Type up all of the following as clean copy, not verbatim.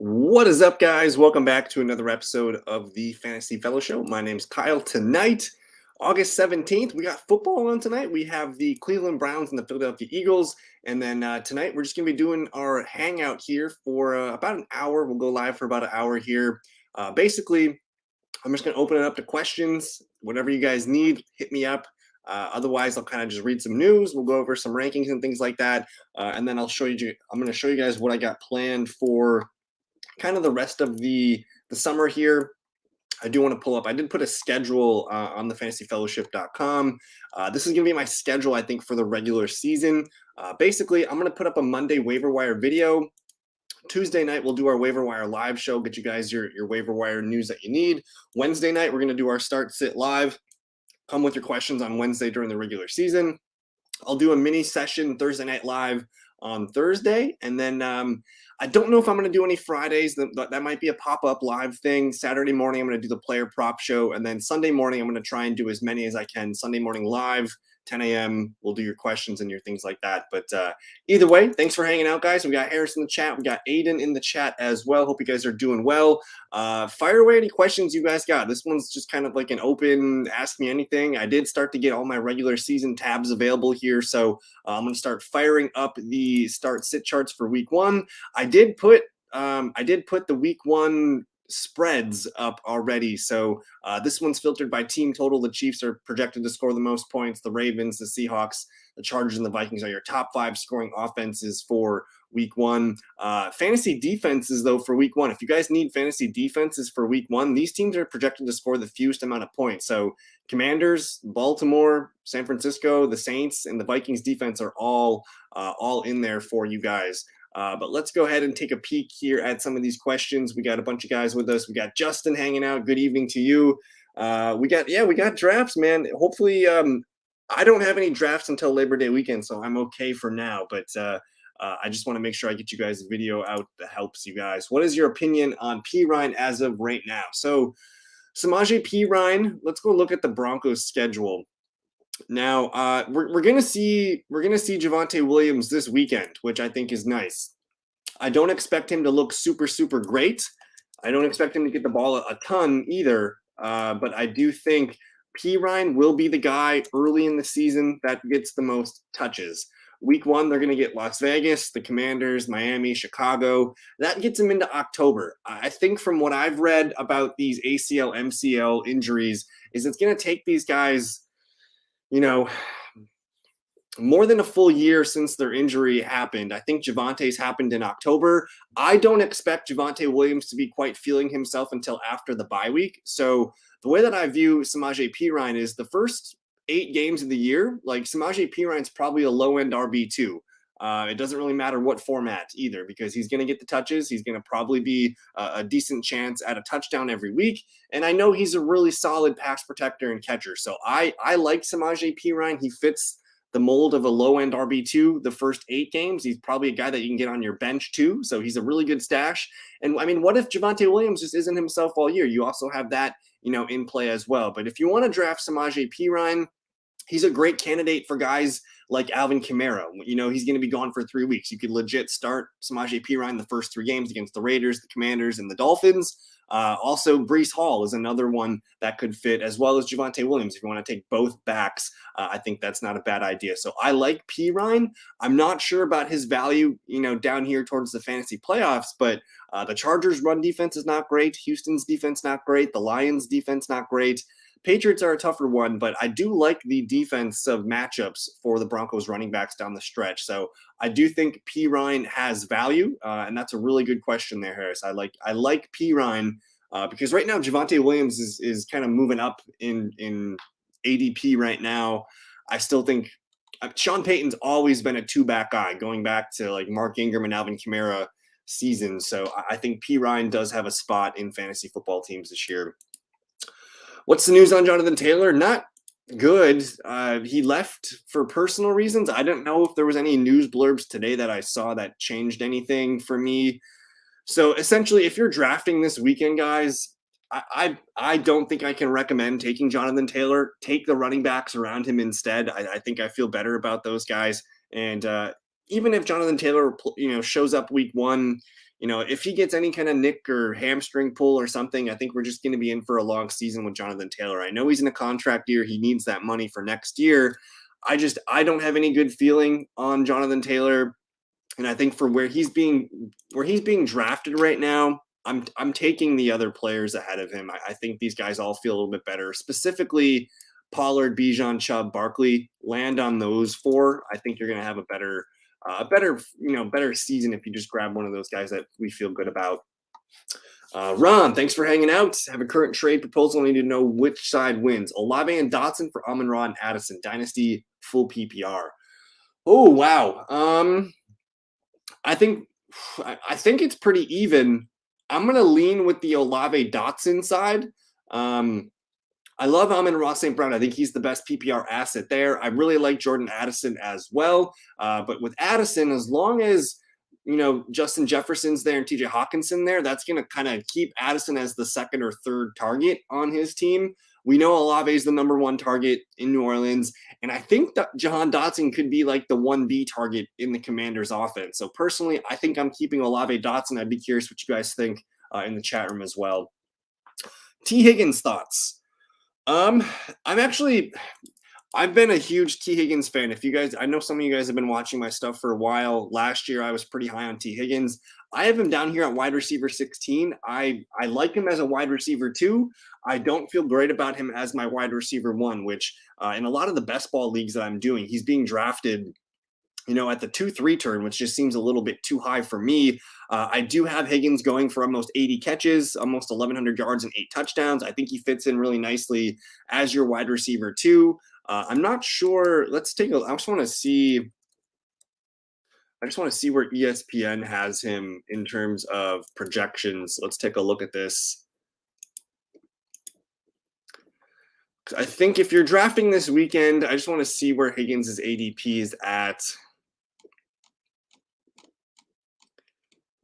What is up, guys? Welcome back to another episode of the Fantasy Fellow Show. My name's Kyle. Tonight, August 17th, we got football on tonight. We have the Cleveland Browns and the Philadelphia Eagles. And then tonight, we're just going to be doing our hangout here for about an hour. We'll go live for about an hour here. Basically, I'm just going to open it up to questions. Whatever you guys need, hit me up. Otherwise, I'll kind of just read some news. We'll go over some rankings and things like that. And then I'm going to show you guys what I got planned for kind of the rest of the summer here. I do want to pull up. I did put a schedule on the fantasyfellowship.com. This is going to be my schedule, I think, for the regular season. Basically, I'm going to put up a Monday waiver wire video. Tuesday night, we'll do our waiver wire live show, get you guys your waiver wire news that you need. Wednesday night, we're going to do our start sit live. Come with your questions on Wednesday during the regular season. I'll do a mini session Thursday night live on Thursday. And then I don't know if I'm going to do any Fridays. That might be a pop-up live thing. Saturday morning, I'm going to do the player prop show. And then Sunday morning, I'm going to try and do as many as I can. Sunday morning live, 10 a.m. We'll do your questions and your things like that. But either way, thanks for hanging out, guys. We got Harris in the chat. We got Aiden in the chat as well. Hope you guys are doing well. Fire away any questions you guys got. This one's just kind of like an open ask me anything. I did start to get all my regular season tabs available here. So I'm going to start firing up the start sit charts for week one. I did put the week one spreads up already. So this one's filtered by team total. The Chiefs are projected to score the most points. The Ravens, the Seahawks, the Chargers, and the Vikings are your top five scoring offenses for week one. Fantasy defenses, though, for week one. If you guys need fantasy defenses for week one, these teams are projected to score the fewest amount of points. So Commanders, Baltimore, San Francisco, the Saints, and the Vikings defense are all in there for you guys. But let's go ahead and take a peek here at some of these questions. We got a bunch of guys with us. We got Justin hanging out. Good evening to you. We got drafts, man. Hopefully, I don't have any drafts until Labor Day weekend, so I'm okay for now. But I just want to make sure I get you guys a video out that helps you guys. What is your opinion on Perine as of right now? So Samaje Perine, let's go look at the Broncos schedule. Now, we're gonna see Javonte Williams this weekend, which I think is nice. I don't expect him to look super great. I don't expect him to get the ball a ton either. But I do think Perine will be the guy early in the season that gets the most touches. Week one, they're going to get Las Vegas, the Commanders, Miami, Chicago. That gets them into October. I think from what I've read about these ACL, MCL injuries, is it's going to take these guys, more than a full year since their injury happened. I think Javonte's happened in October. I don't expect Javonte Williams to be quite feeling himself until after the bye week. So the way that I view Samaje Perine is the first 8 games of the year, like Samaje Perine's probably a low-end RB2. It doesn't really matter what format either, because he's going to get the touches. He's going to probably be a decent chance at a touchdown every week. And I know he's a really solid pass protector and catcher. So I like Samaje Perine. He fits the mold of a low-end RB2 the first 8 games. He's probably a guy that you can get on your bench too. So he's a really good stash. And I mean, what if Javonte Williams just isn't himself all year? You also have that, in play as well. But if you want to draft Samaje Perine, he's a great candidate for guys like Alvin Kamara. He's going to be gone for 3 weeks. You could legit start Samaje Perine the first 3 games against the Raiders, the Commanders, and the Dolphins. Also, Breece Hall is another one that could fit, as well as Javonte Williams. If you want to take both backs, I think that's not a bad idea. So I like Perine. I'm not sure about his value, down here towards the fantasy playoffs, but the Chargers' run defense is not great. Houston's defense not great. The Lions' defense not great. Patriots are a tougher one, but I do like the defensive matchups for the Broncos running backs down the stretch. So I do think Perine has value, and that's a really good question there, Harris. I like Perine because right now Javonte Williams is kind of moving up in ADP right now. I still think Sean Payton's always been a 2-back guy, going back to like Mark Ingram and Alvin Kamara season. So I think Perine does have a spot in fantasy football teams this year. What's the news on Jonathan Taylor? Not good. He left for personal reasons. I don't know if there was any news blurbs today that I saw that changed anything for me. So essentially, if you're drafting this weekend, guys, I don't think I can recommend taking Jonathan Taylor. Take the running backs around him instead. I think I feel better about those guys. And even if Jonathan Taylor, shows up week one, if he gets any kind of nick or hamstring pull or something, I think we're just going to be in for a long season with Jonathan Taylor. I know he's in a contract year. He needs that money for next year. I don't have any good feeling on Jonathan Taylor. And I think for where he's being drafted right now, I'm taking the other players ahead of him. I think these guys all feel a little bit better. Specifically, Pollard, Bijan, Chubb, Barkley. Land on those four. I think you're going to have a better season if you just grab one of those guys that we feel good about. Ron, thanks for hanging out. Have a current trade proposal. I need to know which side wins. Olave and Dotson for Amon-Ra and Addison. Dynasty full PPR. Oh wow. I think it's pretty even. I'm gonna lean with the Olave Dotson side. I love Amon-Ra St. Brown. I think he's the best PPR asset there. I really like Jordan Addison as well. But with Addison, as long as Justin Jefferson's there and TJ Hawkinson there, that's going to kind of keep Addison as the second or third target on his team. We know Olave is the number one target in New Orleans, and I think that Jahan Dotson could be like the 1B target in the Commanders offense. So personally, I think I'm keeping Olave Dotson. I'd be curious what you guys think in the chat room as well. T. Higgins thoughts. I've been a huge T. Higgins fan. I know some of you guys have been watching my stuff for a while. Last year, I was pretty high on T. Higgins. I have him down here at wide receiver 16. I like him as a wide receiver 2. I don't feel great about him as my wide receiver 1, which in a lot of the best ball leagues that I'm doing, he's being drafted at the 2-3 turn, which just seems a little bit too high for me. I do have Higgins going for almost 80 catches, almost 1,100 yards and 8 touchdowns. I think he fits in really nicely as your wide receiver 2. I'm not sure. I just want to see where ESPN has him in terms of projections. Let's take a look at this. I think if you're drafting this weekend, I just want to see where Higgins' ADP is at.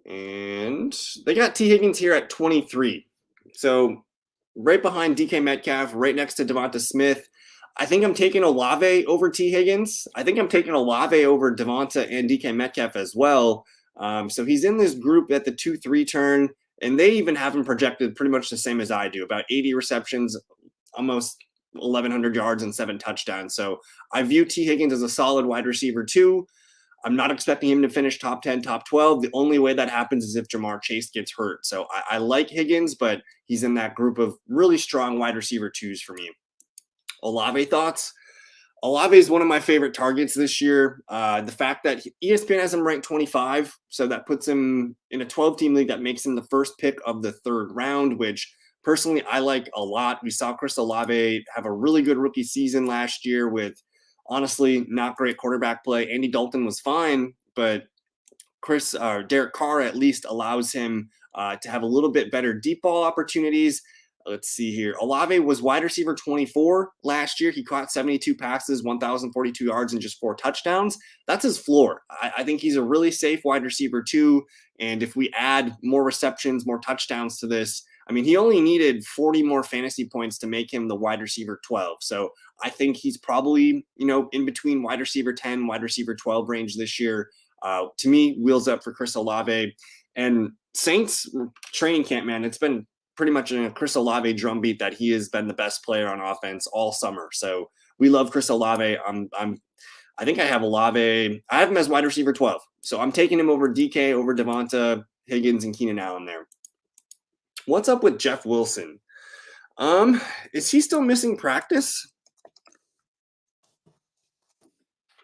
And they got T. Higgins here at 23. So right behind DK Metcalf, right next to Devonta Smith. I think I'm taking Olave over T. Higgins. I think I'm taking Olave over Devonta and DK Metcalf as well. So he's in this group at the 2-3 turn, and they even have him projected pretty much the same as I do, about 80 receptions, almost 1,100 yards and 7 touchdowns. So I view T. Higgins as a solid wide receiver 2. I'm not expecting him to finish top 10, top 12. The only way that happens is if Jamar Chase gets hurt. So I like Higgins, but he's in that group of really strong wide receiver 2s for me. Olave thoughts? Olave is one of my favorite targets this year. The fact that ESPN has him ranked 25, so that puts him in a 12-team league that makes him the first pick of the 3rd round, which personally I like a lot. We saw Chris Olave have a really good rookie season last year with honestly not great quarterback play. Andy Dalton was fine, but Derek Carr at least allows him to have a little bit better deep ball opportunities. Let's see here. Olave was wide receiver 24 last year. He caught 72 passes, 1,042 yards, and just 4 touchdowns. That's his floor. I think he's a really safe wide receiver 2. And if we add more receptions, more touchdowns to this, I mean, he only needed 40 more fantasy points to make him the wide receiver 12. So I think he's probably, in between wide receiver 10, wide receiver 12 range this year. To me, wheels up for Chris Olave. And Saints training camp, man, it's been pretty much in a Chris Olave drumbeat that he has been the best player on offense all summer. So we love Chris Olave. I think I have Olave. I have him as wide receiver 12. So I'm taking him over DK, over Devonta, Higgins, and Keenan Allen there. What's up with Jeff Wilson? Is he still missing practice?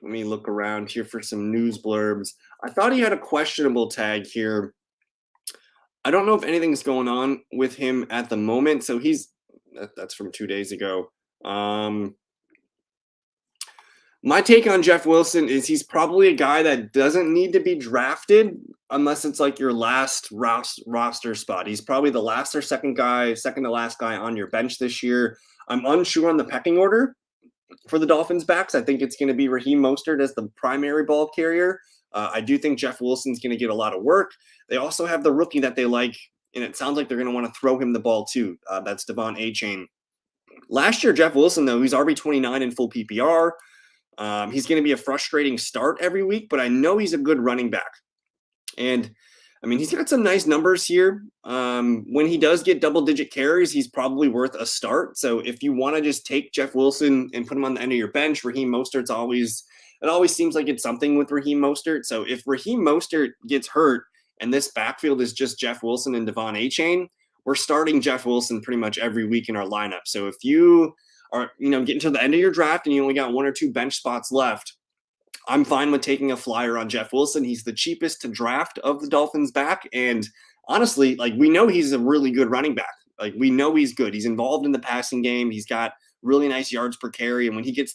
Let me look around here for some news blurbs. I thought he had a questionable tag here. I don't know if anything's going on with him at the moment. So that's from 2 days ago. My take on Jeff Wilson is he's probably a guy that doesn't need to be drafted unless it's like your last roster spot. He's probably the last or second to last guy on your bench this year. I'm unsure on the pecking order for the Dolphins backs. I think it's going to be Raheem Mostert as the primary ball carrier. I do think Jeff Wilson's going to get a lot of work. They also have the rookie that they like, and it sounds like they're going to want to throw him the ball too. That's Devon Achane. Last year, Jeff Wilson, though, he's RB29 in full PPR. He's going to be a frustrating start every week, but I know he's a good running back. And I mean, he's got some nice numbers here. When he does get double-digit carries, he's probably worth a start. So if you want to just take Jeff Wilson and put him on the end of your bench, Raheem Mostert's always it always seems like it's something with Raheem Mostert. So if Raheem Mostert gets hurt and this backfield is just Jeff Wilson and Devon Achane, we're starting Jeff Wilson pretty much every week in our lineup. So if you are, getting to the end of your draft and you only got one or two bench spots left, I'm fine with taking a flyer on Jeff Wilson. He's the cheapest to draft of the Dolphins back. And honestly, like, we know he's a really good running back. Like, we know he's good. He's involved in the passing game. He's got really nice yards per carry. And when he gets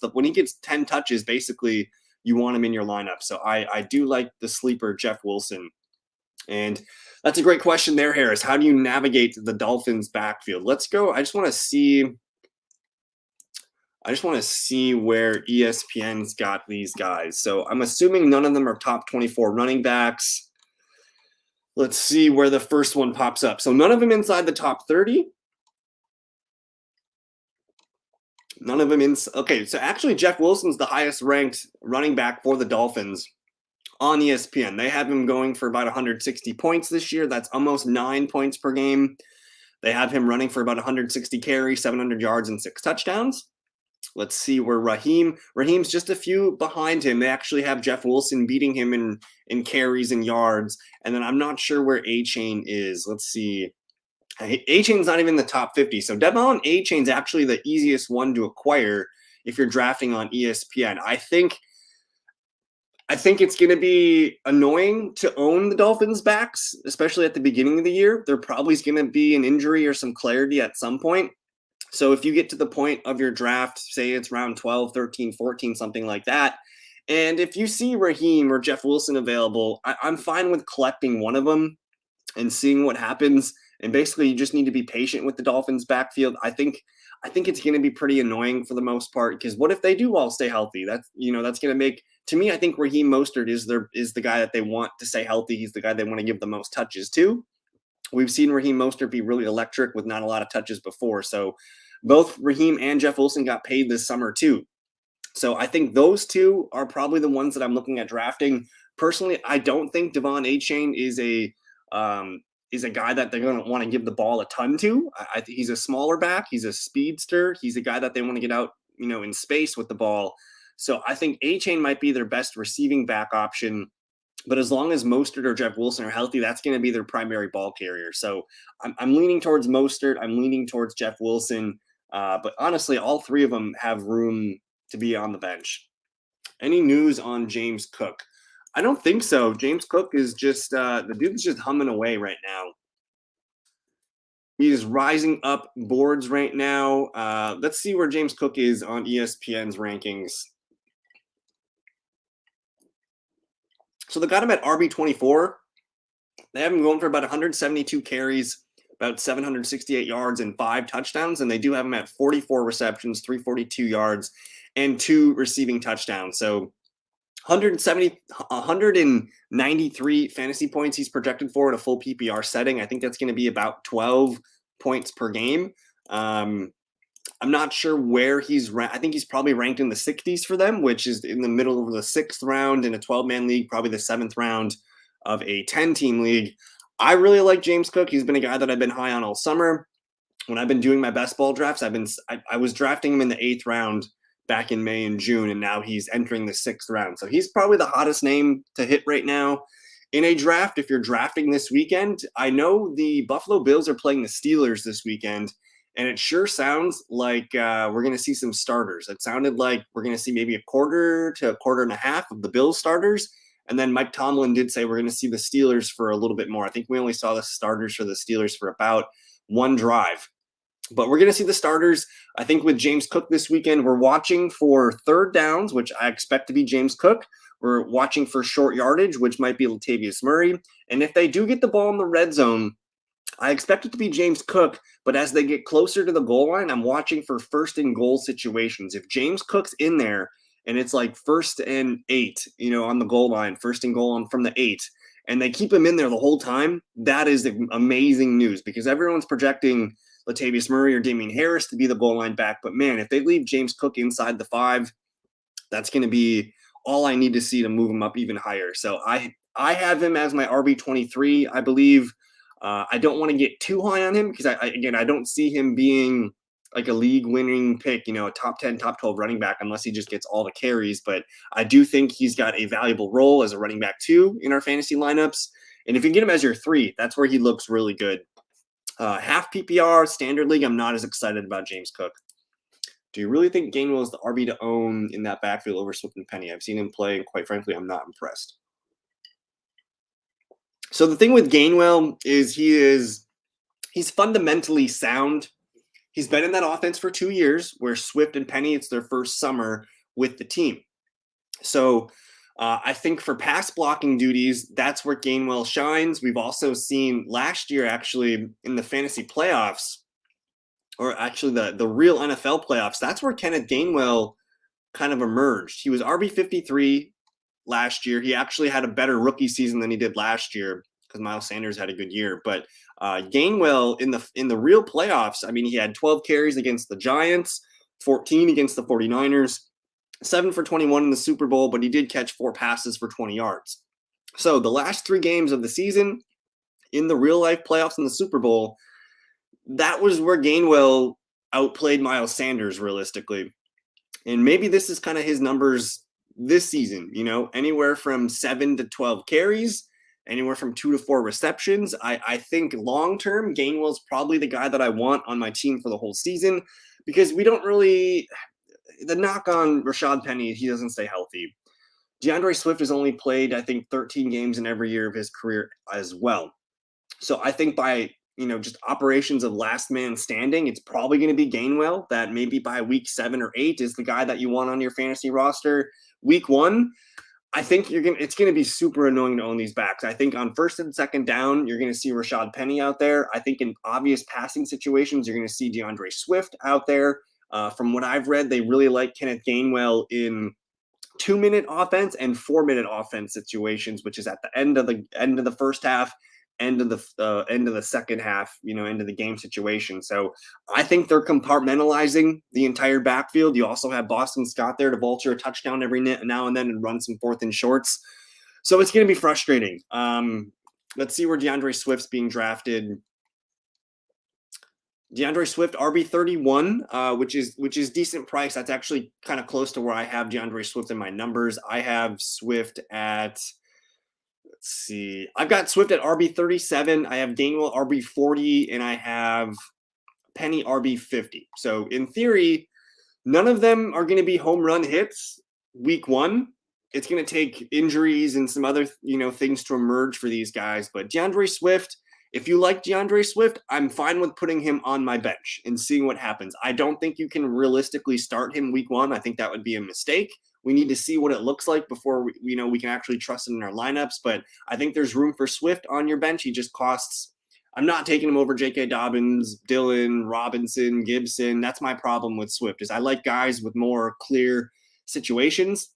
10 touches, basically you want him in your lineup. So I do like the sleeper Jeff Wilson. And that's a great question there, Harris. How do you navigate the Dolphins backfield? Let's go. I just want to see where ESPN's got these guys. So I'm assuming none of them are top 24 running backs. Let's see where the first one pops up. So none of them inside the top 30. None of them in. Okay, so actually Jeff Wilson's the highest ranked running back for the Dolphins on ESPN. They have him going for about 160 points this year. That's almost 9 points per game. They have him running for about 160 carries, 700 yards, and 6 touchdowns. Let's see where Raheem's just a few behind him. They actually have Jeff Wilson beating him in carries and yards. And then I'm not sure where Achane is. Let's see. Achane's not even in the top 50. So Devon Achane's actually the easiest one to acquire if you're drafting on ESPN. I think it's going to be annoying to own the Dolphins backs, especially at the beginning of the year. There probably is going to be an injury or some clarity at some point. So if you get to the point of your draft, say it's round 12, 13, 14, something like that, and if you see Raheem or Jeff Wilson available, I'm fine with collecting one of them and seeing what happens. And basically, you just need to be patient with the Dolphins backfield. I think it's going to be pretty annoying for the most part, because what if they do all stay healthy? That's going to make, to me, I think Raheem Mostert is the guy that they want to stay healthy. He's the guy they want to give the most touches to. We've seen Raheem Mostert be really electric with not a lot of touches before. So both Raheem and Jeff Wilson got paid this summer too. So I think those two are probably the ones that I'm looking at drafting. Personally, I don't think Devon Achane is a guy that they're going to want to give the ball a ton to. I think he's a smaller back. He's a speedster. He's a guy that they want to get out, in space with the ball. So I think Achane might be their best receiving back option. But as long as Mostert or Jeff Wilson are healthy, that's going to be their primary ball carrier. So I'm leaning towards Mostert. I'm leaning towards Jeff Wilson. But honestly, all three of them have room to be on the bench. Any news on James Cook? I don't think so. James Cook is just the dude's just humming away right now. He is rising up boards right now. Let's see where James Cook is on ESPN's rankings. So they got him at RB24. They have him going for about 172 carries, about 768 yards, and 5 touchdowns. And they do have him at 44 receptions, 342 yards, and 2 receiving touchdowns. So 193 fantasy points he's projected for in a full PPR setting. I think that's going to be about 12 points per game. I'm not sure where he's ranked. I think he's probably ranked in the 60s for them, which is in the middle of the 6th round in a 12-man league, probably the 7th round of a 10-team league. I really like James Cook. He's been a guy that I've been high on all summer. When I've been doing my best ball drafts, I was drafting him in the 8th round back in May and June, and now he's entering the 6th round. So he's probably the hottest name to hit right now in a draft. If you're drafting this weekend, I know the Buffalo Bills are playing the Steelers this weekend, and it sure sounds like we're going to see some starters. It sounded like we're going to see maybe a quarter to a quarter and a half of the Bills starters. And then Mike Tomlin did say we're going to see the Steelers for a little bit more. I think we only saw the starters for the Steelers for about one drive. But we're going to see the starters. I think with James Cook this weekend, we're watching for third downs, which I expect to be James Cook. We're watching for short yardage, which might be Latavius Murray. And if they do get the ball in the red zone, I expect it to be James Cook, but as they get closer to the goal line, I'm watching for first and goal situations. If James Cook's in there and it's like 1st and 8, on the goal line, first and goal from the 8, and they keep him in there the whole time, that is amazing news, because everyone's projecting Latavius Murray or Damian Harris to be the goal line back. But man, if they leave James Cook inside the 5, that's going to be all I need to see to move him up even higher. So I I have him as my RB23, I believe. I don't want to get too high on him because I don't see him being like a league winning pick, a top 10, top 12 running back unless he just gets all the carries. But I do think he's got a valuable role as a running back too in our fantasy lineups. And if you get him as your 3, that's where he looks really good. Half PPR, standard league, I'm not as excited about James Cook. Do you really think Gainwell is the RB to own in that backfield over Swift and Penny? I've seen him play, and quite frankly, I'm not impressed. So the thing with Gainwell is he's fundamentally sound. He's been in that offense for 2 years, where Swift and Penny, it's their first summer with the team. So I think for pass blocking duties, that's where Gainwell shines. We've also seen last year, actually, in the fantasy playoffs, or actually the real NFL playoffs, that's where Kenneth Gainwell kind of emerged. He was RB53 last year. He actually had a better rookie season than he did last year because Miles Sanders had a good year. But Gainwell in the real playoffs, I mean, he had 12 carries against the Giants, 14 against the 49ers, 7 for 21 in the Super Bowl, but he did catch 4 passes for 20 yards. So the last 3 games of the season in the real life playoffs in the Super Bowl, that was where Gainwell outplayed Miles Sanders realistically. And maybe this is kind of his numbers this season, anywhere from 7 to 12 carries, anywhere from 2 to 4 receptions. I think long-term, Gainwell's probably the guy that I want on my team for the whole season because we don't really – the knock on Rashad Penny, he doesn't stay healthy. DeAndre Swift has only played, I think, 13 games in every year of his career as well. So I think by – just operations of last man standing, it's probably going to be Gainwell that maybe by week 7 or 8 is the guy that you want on your fantasy roster. Week 1, I think it's going to be super annoying to own these backs. I think on first and second down, you're going to see Rashad Penny out there. I think in obvious passing situations, you're going to see DeAndre Swift out there. From what I've read, they really like Kenneth Gainwell in 2-minute offense and 4-minute offense situations, which is at the end of the first half, end of the second half, end of the game situation. So I think they're compartmentalizing the entire backfield. You also have Boston Scott there to vulture a touchdown every now and then and run some 4th and shorts. So it's going to be frustrating. Let's see where DeAndre Swift's being drafted. DeAndre Swift, RB31, which is decent price. That's actually kind of close to where I have DeAndre Swift in my numbers. I have Swift at, let's see, I've got Swift at RB37. I have Gainwell RB40, and I have Penny RB50. So in theory, none of them are going to be home run hits week 1. It's going to take injuries and some other, things to emerge for these guys. But DeAndre Swift, if you like DeAndre Swift, I'm fine with putting him on my bench and seeing what happens. I don't think you can realistically start him week 1. I think that would be a mistake. We need to see what it looks like before we can actually trust it in our lineups. But I think there's room for Swift on your bench. He just costs. I'm not taking him over J.K. Dobbins, Dillon, Robinson, Gibson. That's my problem with Swift is I like guys with more clear situations.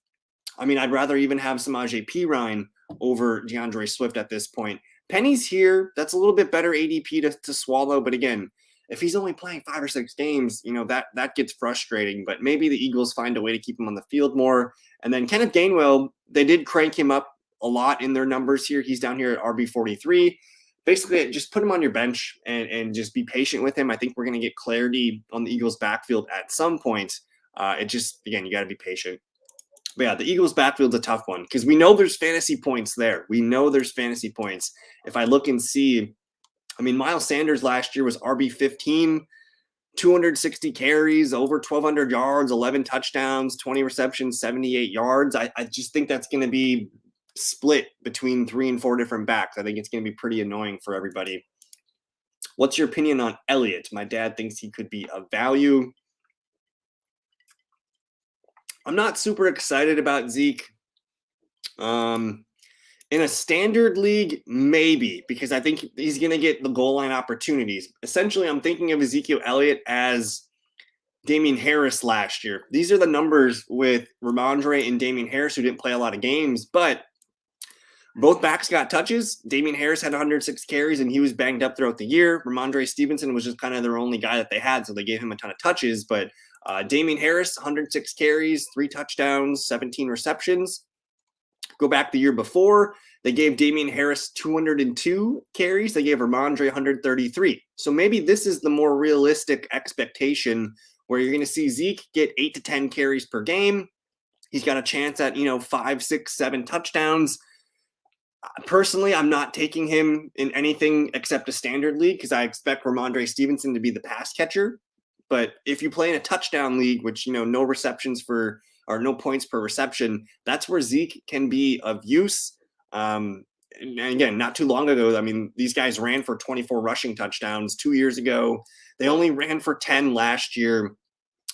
I mean, I'd rather even have Samaje Perine over DeAndre Swift at this point. Penny's here. That's a little bit better ADP to swallow. But again, if he's only playing 5 or 6 games, that gets frustrating. But maybe the Eagles find a way to keep him on the field more. And then Kenneth Gainwell, they did crank him up a lot in their numbers here. He's down here at RB43. Basically, just put him on your bench and just be patient with him. I think we're going to get clarity on the Eagles' backfield at some point. Again, you got to be patient. But yeah, the Eagles' backfield's a tough one because we know there's fantasy points there. We know there's fantasy points. If I look and see, I mean, Miles Sanders last year was RB15, 260 carries, over 1,200 yards, 11 touchdowns, 20 receptions, 78 yards. I just think that's going to be split between 3 and 4 different backs. I think it's going to be pretty annoying for everybody. What's your opinion on Elliott? My dad thinks he could be a value. I'm not super excited about Zeke. In a standard league, maybe, because I think he's going to get the goal line opportunities. Essentially, I'm thinking of Ezekiel Elliott as Damien Harris last year. These are the numbers with Ramondre and Damien Harris, who didn't play a lot of games, but both backs got touches. Damien Harris had 106 carries, and he was banged up throughout the year. Ramondre Stevenson was just kind of their only guy that they had, so they gave him a ton of touches, but Damien Harris, 106 carries, 3 touchdowns, 17 receptions. Go back the year before, They gave Damian Harris 202 carries. They gave Ramondre 133. So maybe this is the more realistic expectation where you're going to see Zeke get 8 to 10 carries per game. He's got a chance at, 5, 6, 7 touchdowns. Personally, I'm not taking him in anything except a standard league because I expect Ramondre Stevenson to be the pass catcher. But if you play in a touchdown league, which, no receptions for or no points per reception, that's where Zeke can be of use. And again, not too long ago, I mean, these guys ran for 24 rushing touchdowns 2 years ago. They only ran for 10 last year.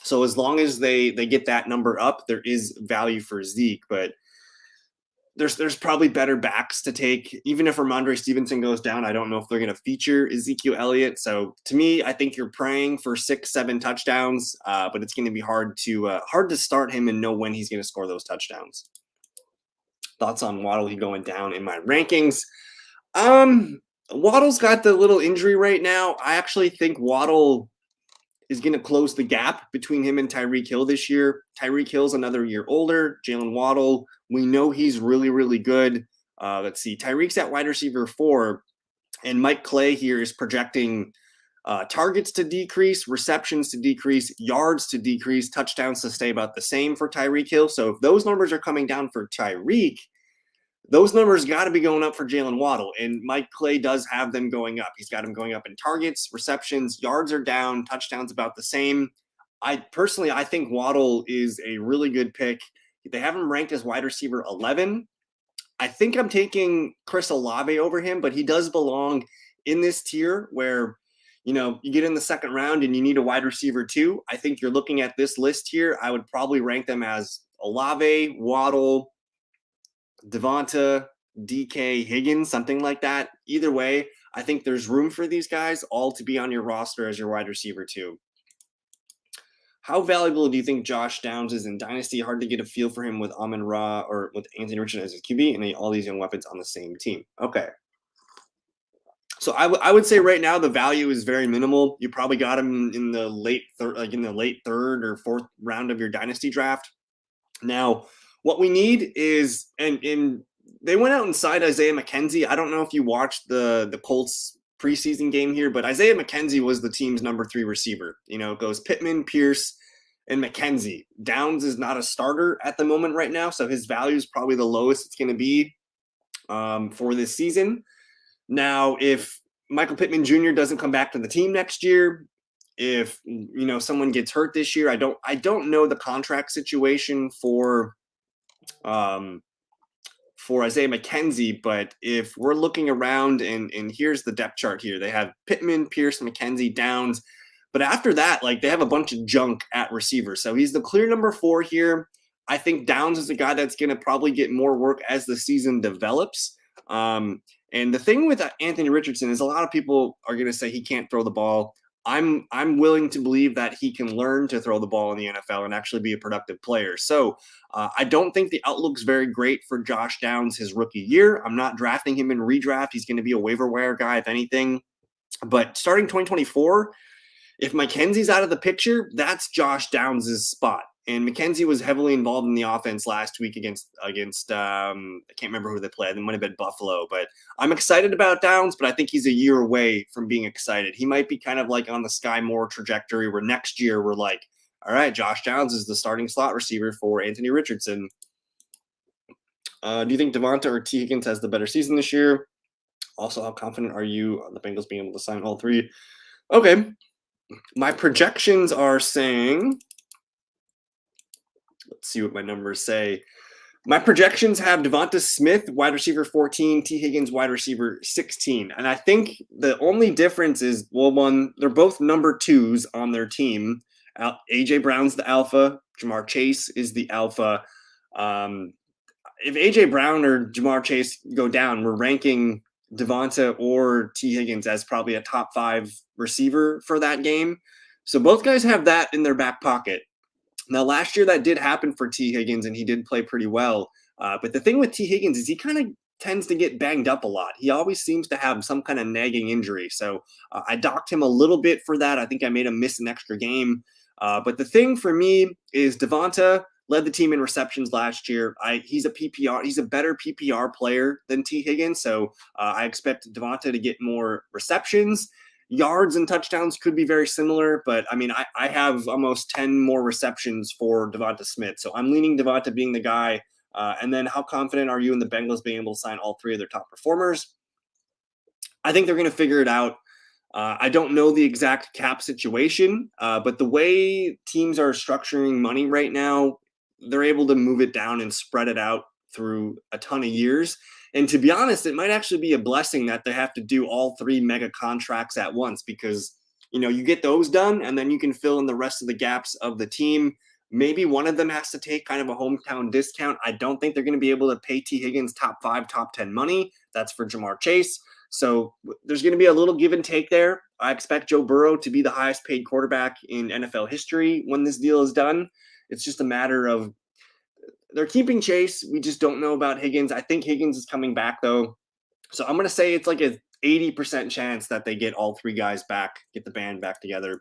So as long as they get that number up, there is value for Zeke. But there's probably better backs to take. Even if Ramondre Stevenson goes down, I don't know if they're going to feature Ezekiel Elliott. So to me, I think you're praying for 6, 7 touchdowns, but it's going to be hard to start him and know when he's going to score those touchdowns. Thoughts on Waddle? He going down in my rankings. Waddle's got the little injury right now. I actually think Waddle is going to close the gap between him and Tyreek Hill this year. Tyreek Hill's another year older. Jalen Waddle, we know he's really, really good. Let's see. Tyreek's at wide receiver 4, and Mike Clay here is projecting targets to decrease, receptions to decrease, yards to decrease, touchdowns to stay about the same for Tyreek Hill. So if those numbers are coming down for Tyreek, those numbers got to be going up for Jalen Waddle, and Mike Clay does have them going up. He's got them going up in targets, receptions, yards are down, touchdowns about the same. I think Waddle is a really good pick. They have him ranked as wide receiver 11. I think I'm taking Chris Olave over him, but he does belong in this tier where, you get in the second round and you need a wide receiver 2. I think you're looking at this list here. I would probably rank them as Olave, Waddle, Devonta, DK, Higgins, something like that. Either way, I think there's room for these guys all to be on your roster as your wide receiver 2. How valuable do you think Josh Downs is in Dynasty? Hard to get a feel for him with Amon-Ra or with Anthony Richardson as his QB and all these young weapons on the same team. Okay. So I would say right now the value is very minimal. You probably got him in the late third or fourth round of your Dynasty draft. Now, what we need is, and they went out and signed Isaiah McKenzie. I don't know if you watched the Colts preseason game here, but Isaiah McKenzie was the team's number 3 receiver. It goes Pittman, Pierce, and McKenzie. Downs is not a starter at the moment right now, so his value is probably the lowest it's going to be for this season. Now, if Michael Pittman Jr. doesn't come back to the team next year, if someone gets hurt this year, I don't know the contract situation for Isaiah McKenzie, but if we're looking around and here's the depth chart here, they have Pittman, Pierce, McKenzie, Downs, but after that, they have a bunch of junk at receiver. So he's the clear number 4 here. I think Downs is a guy that's going to probably get more work as the season develops. And the thing with Anthony Richardson is a lot of people are going to say he can't throw the ball. I'm willing to believe that he can learn to throw the ball in the NFL and actually be a productive player. So I don't think the outlook's very great for Josh Downs his rookie year. I'm not drafting him in redraft. He's going to be a waiver wire guy, if anything. But starting 2024, if McKenzie's out of the picture, that's Josh Downs' spot. And McKenzie was heavily involved in the offense last week against I can't remember who they played. It might have been Buffalo. But I'm excited about Downs, but I think he's a year away from being excited. He might be kind of like on the Sky Moore trajectory where next year we're like, all right, Josh Downs is the starting slot receiver for Anthony Richardson. Do you think Devonta or T. Higgins has the better season this year? Also, how confident are you on the Bengals being able to sign all 3? Okay. My projections are saying... Let's see what my numbers say. My projections have Devonta Smith, wide receiver 14, T. Higgins, wide receiver 16. And I think the only difference is, one, they're both number 2s on their team. A.J. Brown's the alpha. Ja'Marr Chase is the alpha. If A.J. Brown or Ja'Marr Chase go down, we're ranking Devonta or T. Higgins as probably a top 5 receiver for that game. So both guys have that in their back pocket. Now, last year that did happen for T. Higgins, and he did play pretty well. But the thing with T. Higgins is he kind of tends to get banged up a lot. He always seems to have some kind of nagging injury. So I docked him a little bit for that. I think I made him miss an extra game. But the thing for me is Devonta, led the team in receptions last year. He's a PPR. He's a better PPR player than T. Higgins, so I expect Devonta to get more receptions. Yards and touchdowns could be very similar, but I mean, I have almost 10 more receptions for Devonta Smith, so I'm leaning Devonta being the guy. And then, how confident are you in the Bengals being able to sign all three of their top performers? I think they're going to figure it out. I don't know the exact cap situation, but the way teams are structuring money right now, they're able to move it down and spread it out through a ton of years. And to be honest, it might actually be a blessing that they have to do all three mega contracts at once, because you get those done and then you can fill in the rest of the gaps of the team. Maybe one of them has to take kind of a hometown discount. I don't think they're going to be able to pay T. Higgins top 5, top 10 money. That's for Jamar Chase. So there's going to be a little give and take there. I expect Joe Burrow to be the highest paid quarterback in NFL history when this deal is done. It's just a matter of they're keeping Chase. We just don't know about Higgins. I think Higgins is coming back, though. So I'm going to say it's like an 80% chance that they get all three guys back, get the band back together.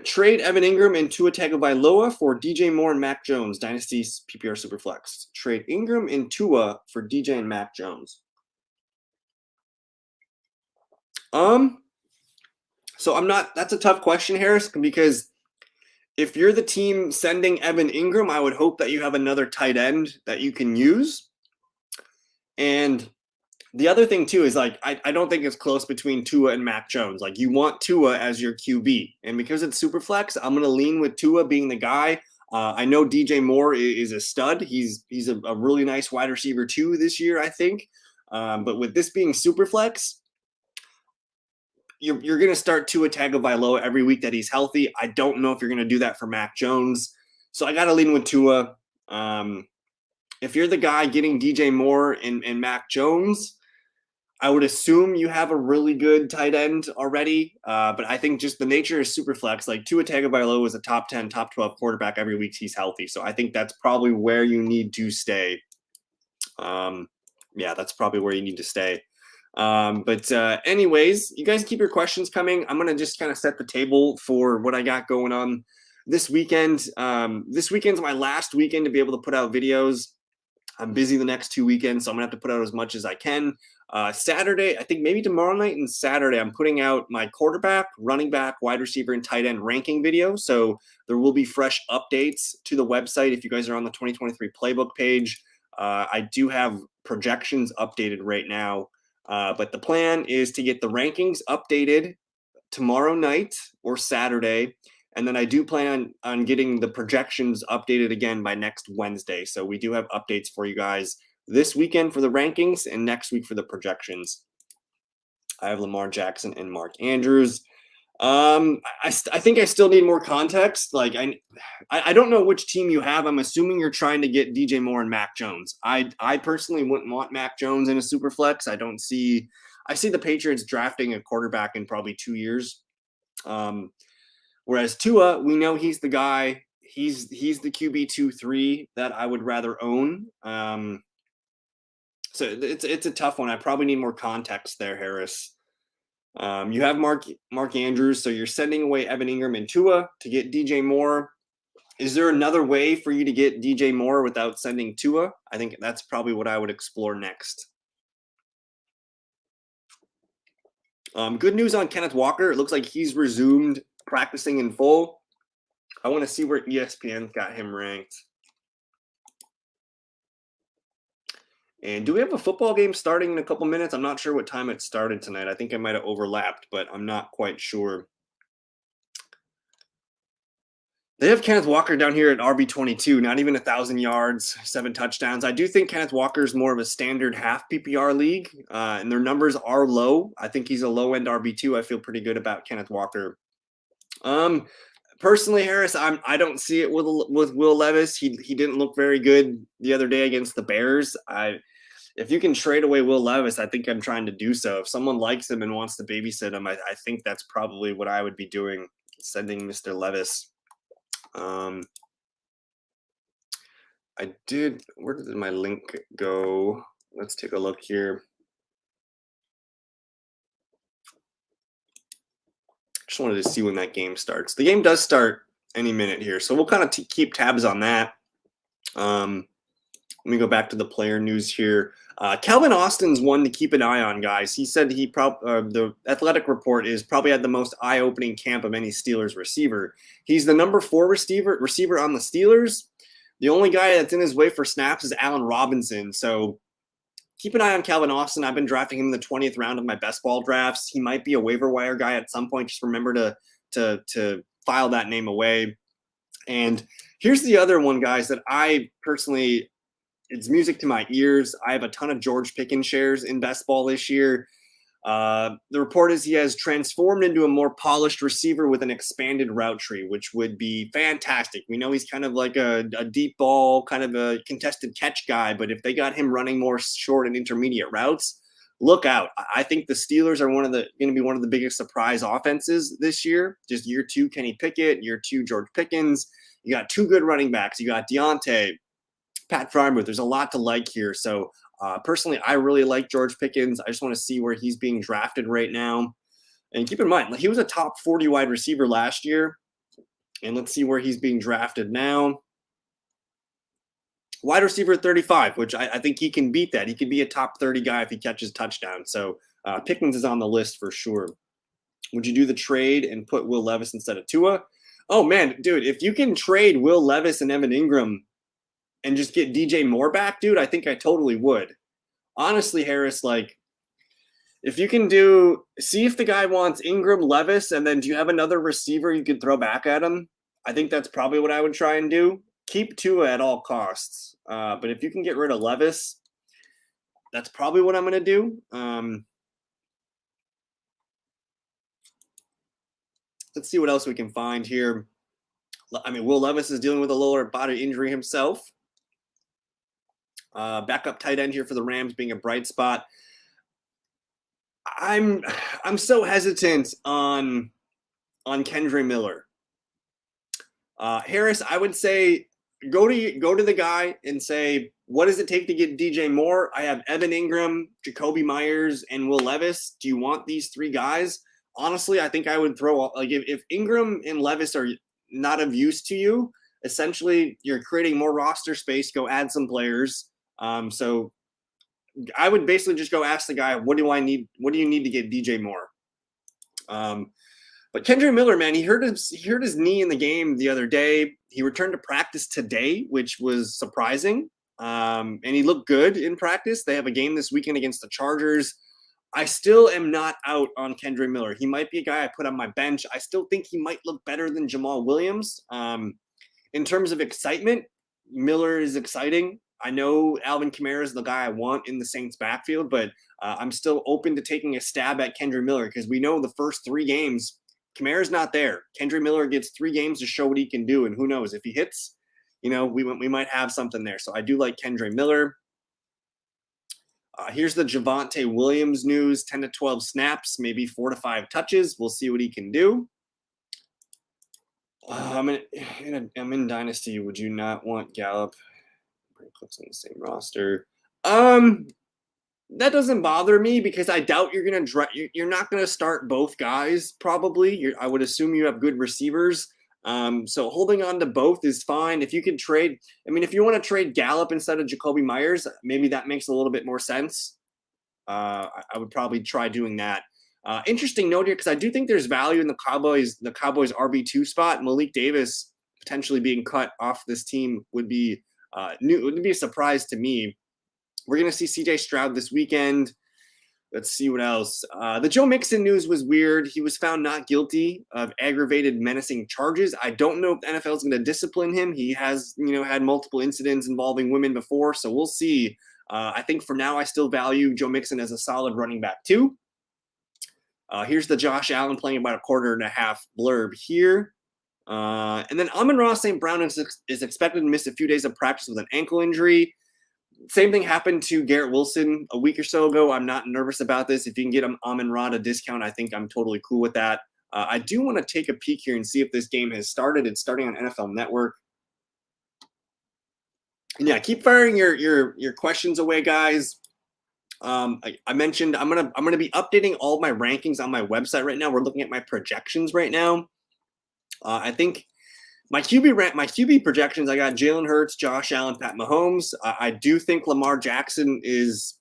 Trade Evan Ingram and Tua Tagovailoa for DJ Moore and Mac Jones, Dynasty PPR Superflex. Trade Ingram and Tua for DJ and Mac Jones. So that's a tough question, Harris, because if you're the team sending Evan Ingram, I would hope that you have another tight end that you can use. And the other thing, too, is I don't think it's close between Tua and Mac Jones. You want Tua as your QB. And because it's super flex, I'm going to lean with Tua being the guy. I know DJ Moore is a stud. He's a really nice wide receiver, too, this year, I think. But with this being super flex, you're going to start Tua Tagovailoa every week that he's healthy. I don't know if you're going to do that for Mac Jones. So I got to lean with Tua. If you're the guy getting DJ Moore and Mac Jones, I would assume you have a really good tight end already. But I think just the nature is super flex. Tua Tagovailoa is a top 10, top 12 quarterback every week he's healthy. So I think that's probably where you need to stay. That's probably where you need to stay. But anyways, you guys keep your questions coming. I'm going to just kind of set the table for what I got going on this weekend. This weekend's my last weekend to be able to put out videos. I'm busy the next 2 weekends, so I'm going to have to put out as much as I can. Saturday, I think maybe tomorrow night and Saturday, I'm putting out my quarterback, running back, wide receiver, and tight end ranking video. So there will be fresh updates to the website if you guys are on the 2023 playbook page. I do have projections updated right now. But the plan is to get the rankings updated tomorrow night or Saturday. And then I do plan on getting the projections updated again by next Wednesday. So we do have updates for you guys this weekend for the rankings and next week for the projections. I have Lamar Jackson and Mark Andrews. I think I still need more context. I don't know which team you have. I'm assuming you're trying to get DJ Moore and Mac Jones. I personally wouldn't want Mac Jones in a super flex. I see the Patriots drafting a quarterback in probably 2 years. Whereas Tua, we know he's the guy. He's the QB 2-3 that I would rather own. So it's a tough one. I probably need more context there, Harris. You have Mark Andrews, so you're sending away Evan Ingram and Tua to get DJ Moore. Is there another way for you to get DJ Moore without sending Tua? I think that's probably what I would explore next. Good news on Kenneth Walker. It looks like he's resumed practicing in full. I want to see where ESPN's got him ranked. And do we have a football game starting in a couple minutes? I'm not sure what time it started tonight. I think I might have overlapped, but I'm not quite sure. They have Kenneth Walker down here at RB22, not even 1,000 yards, 7 touchdowns. I do think Kenneth Walker is more of a standard half PPR league, and their numbers are low. I think he's a low-end RB2. I feel pretty good about Kenneth Walker. Personally, Harris, I don't see it with Will Levis. He didn't look very good the other day against the Bears. If you can trade away Will Levis, I think I'm trying to do so. If someone likes him and wants to babysit him, I think that's probably what I would be doing, sending Mr. Levis. Where did my link go? Let's take a look here. Just wanted to see when that game starts. The game does start any minute here. So we'll kind of keep tabs on that. Let me go back to the player news here. Calvin Austin's one to keep an eye on, guys. He said the Athletic report is probably had the most eye-opening camp of any Steelers receiver. He's the number 4 receiver on the Steelers. The only guy that's in his way for snaps is Allen Robinson. So keep an eye on Calvin Austin. I've been drafting him in the 20th round of my best ball drafts. He might be a waiver wire guy at some point. Just remember to file that name away. And here's the other one, guys, that I personally, it's music to my ears. I have a ton of George Pickens shares in best ball this year. The report is he has transformed into a more polished receiver with an expanded route tree, which would be fantastic. We know he's kind of like a deep ball, kind of a contested catch guy, but if they got him running more short and intermediate routes, look out. I think the Steelers are going to be one of the biggest surprise offenses this year. Just year 2, Kenny Pickett, year 2, George Pickens. You got 2 good running backs. You got Deontay, Pat Freiermuth. There's a lot to like here. So personally, I really like George Pickens. I just want to see where he's being drafted right now. And keep in mind, he was a top 40 wide receiver last year. And let's see where he's being drafted now. Wide receiver 35, which I think he can beat that. He could be a top 30 guy if he catches touchdowns. So Pickens is on the list for sure. Would you do the trade and put Will Levis instead of Tua? Oh, man, dude, if you can trade Will Levis and Evan Ingram and just get DJ Moore back, dude, I think I totally would. Honestly, Harris, if you can see if the guy wants Ingram, Levis, and then do you have another receiver you could throw back at him? I think that's probably what I would try and do. Keep Tua at all costs. But if you can get rid of Levis, that's probably what I'm going to do. Let's see what else we can find here. I mean, Will Levis is dealing with a lower body injury himself. Backup tight end here for the Rams being a bright spot. I'm so hesitant on Kendre Miller. Harris, I would say go to the guy and say, what does it take to get DJ Moore? I have Evan Ingram, Jakobi Meyers, and Will Levis. Do you want these 3 guys? Honestly, I think I would throw if Ingram and Levis are not of use to you, essentially you're creating more roster space. Go add some players. So I would basically just go ask the guy, what do I need? What do you need to get DJ Moore? But Kendre Miller, man, he hurt his knee in the game the other day. He returned to practice today, which was surprising. And he looked good in practice. They have a game this weekend against the Chargers. I still am not out on Kendre Miller. He might be a guy I put on my bench. I still think he might look better than Jamal Williams. In terms of excitement, Miller is exciting. I know Alvin Kamara is the guy I want in the Saints backfield, but I'm still open to taking a stab at Kendre Miller because we know the first 3 games, Kamara's not there. Kendre Miller gets 3 games to show what he can do, and who knows, if he hits, we might have something there. So I do like Kendre Miller. Here's the Javonte Williams news, 10 to 12 snaps, maybe 4 to 5 touches. We'll see what he can do. I'm in Dynasty. Would you not want Gallup? Clicks on the same roster. That doesn't bother me because I doubt you're not gonna start both guys. Probably, I would assume you have good receivers. So holding on to both is fine. If you could trade, if you want to trade Gallup instead of Jakobi Meyers, maybe that makes a little bit more sense. I would probably try doing that. Interesting note here because I do think there's value in the Cowboys RB2 spot. Malik Davis potentially being cut off this team would be new. It would be a surprise to me. We're going to see CJ Stroud this weekend. Let's see what else. The Joe Mixon news was weird. He was found not guilty of aggravated menacing charges. I don't know if the NFL is going to discipline him. He has, had multiple incidents involving women before, so we'll see. I think for now, I still value Joe Mixon as a solid running back too. Here's the Josh Allen playing about 1.5 blurb here. And then Amon-Ra St. Brown is expected to miss a few days of practice with an ankle injury. Same thing happened to Garrett Wilson a week or so ago. I'm not nervous about this. If you can get Amon-Ra a discount, I think I'm totally cool with that. I do want to take a peek here and see if this game has started. It's starting on NFL Network. And yeah, keep firing your questions away, guys. I mentioned I'm gonna be updating all of my rankings on my website right now. We're looking at my projections right now. I think My QB projections, I got Jalen Hurts, Josh Allen, Pat Mahomes. I do think Lamar Jackson is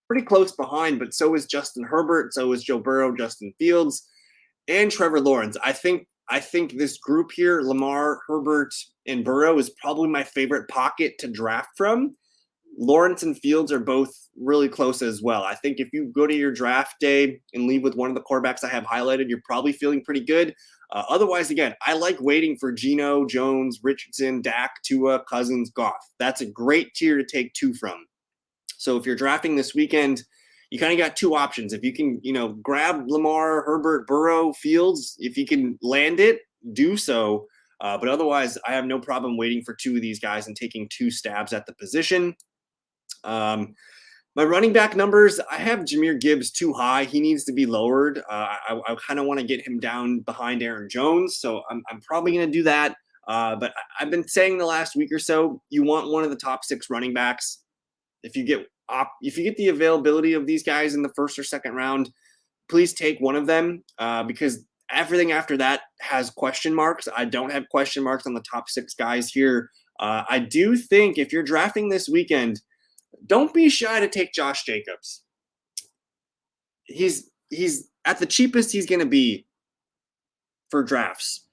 pretty close behind, but so is Justin Herbert, so is Joe Burrow, Justin Fields, and Trevor Lawrence. I think this group here, Lamar, Herbert, and Burrow, is probably my favorite pocket to draft from. Lawrence and Fields are both really close as well. I think if you go to your draft day and leave with one of the quarterbacks I have highlighted, you're probably feeling pretty good. Otherwise, again, I like waiting for Geno, Jones, Richardson, Dak, Tua, Cousins, Goff. That's a great tier to take two from. So if you're drafting this weekend, you kind of got two options. If you can, grab Lamar, Herbert, Burrow, Fields, if you can land it, do so. But otherwise, I have no problem waiting for two of these guys and taking two stabs at the position. My running back numbers, I have Jahmyr Gibbs too high. He needs to be lowered. I kind of want to get him down behind Aaron Jones, so I'm probably going to do that. But I've been saying the last week or so, you want one of the top 6 running backs. If you get the availability of these guys in the first or second round, please take one of them because everything after that has question marks. I don't have question marks on the top 6 guys here. I do think if you're drafting this weekend, don't be shy to take Josh Jacobs. He's at the cheapest he's going to be for drafts.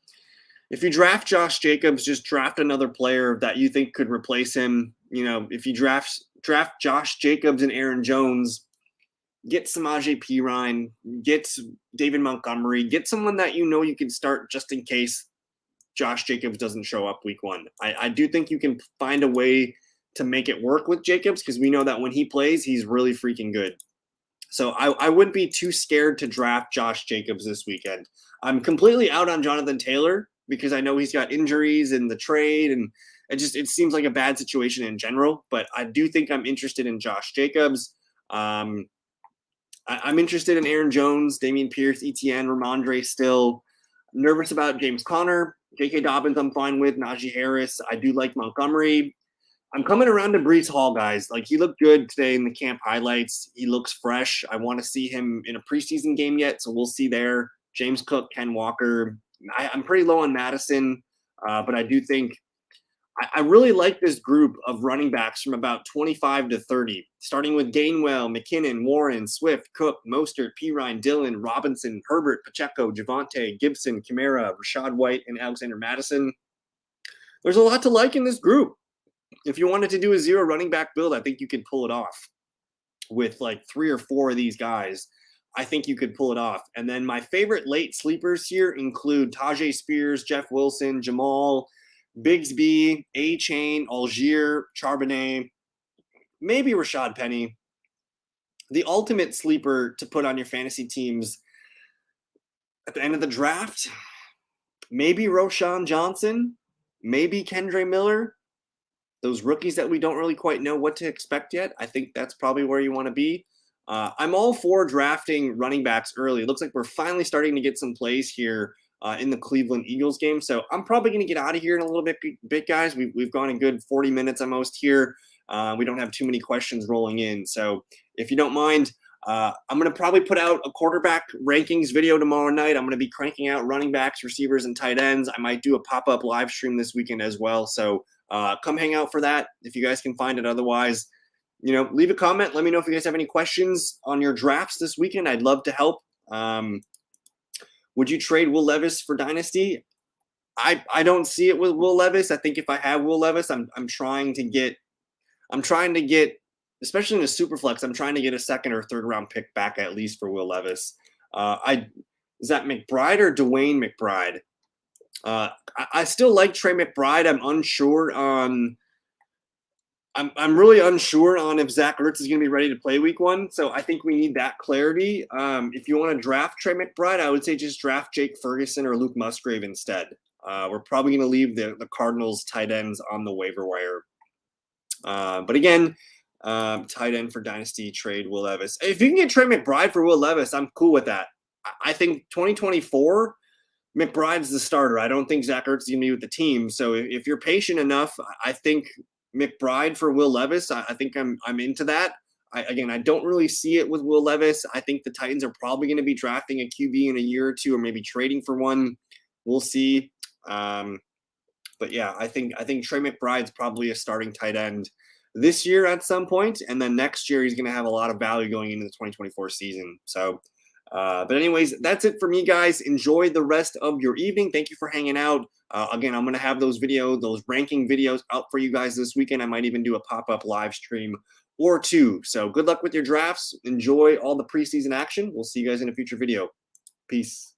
If you draft Josh Jacobs, just draft another player that you think could replace him. If you draft Josh Jacobs and Aaron Jones, get Samaje Perine, get David Montgomery, get someone that you can start just in case Josh Jacobs doesn't show up week 1. I do think you can find a way to make it work with Jacobs because we know that when he plays, he's really freaking good. So I wouldn't be too scared to draft Josh Jacobs this weekend. I'm completely out on Jonathan Taylor because I know he's got injuries in the trade and it seems like a bad situation in general, but I do think I'm interested in Josh Jacobs. I'm interested in Aaron Jones, Dameon Pierce, Etienne, Ramondre still. Nervous about James Conner. J.K. Dobbins I'm fine with. Najee Harris. I do like Montgomery. I'm coming around to Breece Hall, guys. Like, he looked good today in the camp highlights. He looks fresh. I want to see him in a preseason game yet, so we'll see there. James Cook, Ken Walker. I'm pretty low on Madison, but I do think I really like this group of running backs from about 25 to 30, starting with Gainwell, McKinnon, Warren, Swift, Cook, Mostert, Perine, Dillon, Robinson, Herbert, Pacheco, Javonte, Gibson, Kamara, Rashad White, and Alexander Madison. There's a lot to like in this group. If you wanted to do a 0 running back build, I think you could pull it off with like 3 or 4 of these guys. I think you could pull it off. And then my favorite late sleepers here include Tajay Spears, Jeff Wilson, Jamal, Bigsby, A-Chain, Algier, Charbonnet, maybe Rashad Penny. The ultimate sleeper to put on your fantasy teams at the end of the draft, maybe Roschon Johnson, maybe Kendre Miller. Those rookies that we don't really quite know what to expect yet. I think that's probably where you want to be. I'm all for drafting running backs early. It looks like we're finally starting to get some plays here in the Cleveland Eagles game. So I'm probably going to get out of here in a little bit, guys. We've gone a good 40 minutes almost here. We don't have too many questions rolling in. So if you don't mind, I'm going to probably put out a quarterback rankings video tomorrow night. I'm going to be cranking out running backs, receivers, and tight ends. I might do a pop-up live stream this weekend as well. So come hang out for that if you guys can find it. Otherwise, leave a comment. Let me know if you guys have any questions on your drafts this weekend. I'd love to help. Would you trade Will Levis for Dynasty? I don't see it with Will Levis. I think if I have Will Levis, I'm trying to get, especially in a super flex, I'm trying to get a second or third round pick back at least for Will Levis. Is that McBride or Dwayne McBride? I still like Trey McBride. I'm unsure on. I'm really unsure on if Zach Ertz is going to be ready to play week 1. So I think we need that clarity. If you want to draft Trey McBride, I would say just draft Jake Ferguson or Luke Musgrave instead. We're probably going to leave the Cardinals tight ends on the waiver wire. But again, tight end for Dynasty trade Will Levis. If you can get Trey McBride for Will Levis, I'm cool with that. I think 2024, McBride's the starter. I don't think Zach Ertz is going to be with the team. So if you're patient enough, I think McBride for Will Levis, I think I'm into that. I don't really see it with Will Levis. I think the Titans are probably going to be drafting a QB in a year or two, or maybe trading for one. We'll see. But yeah, I think Trey McBride's probably a starting tight end this year at some point, and then next year he's going to have a lot of value going into the 2024 season. So, but anyways, that's it for me, guys. Enjoy the rest of your evening. Thank you for hanging out. Again, I'm going to have those ranking videos out for you guys this weekend. I might even do a pop-up live stream or two. So good luck with your drafts. Enjoy all the preseason action. We'll see you guys in a future video. Peace.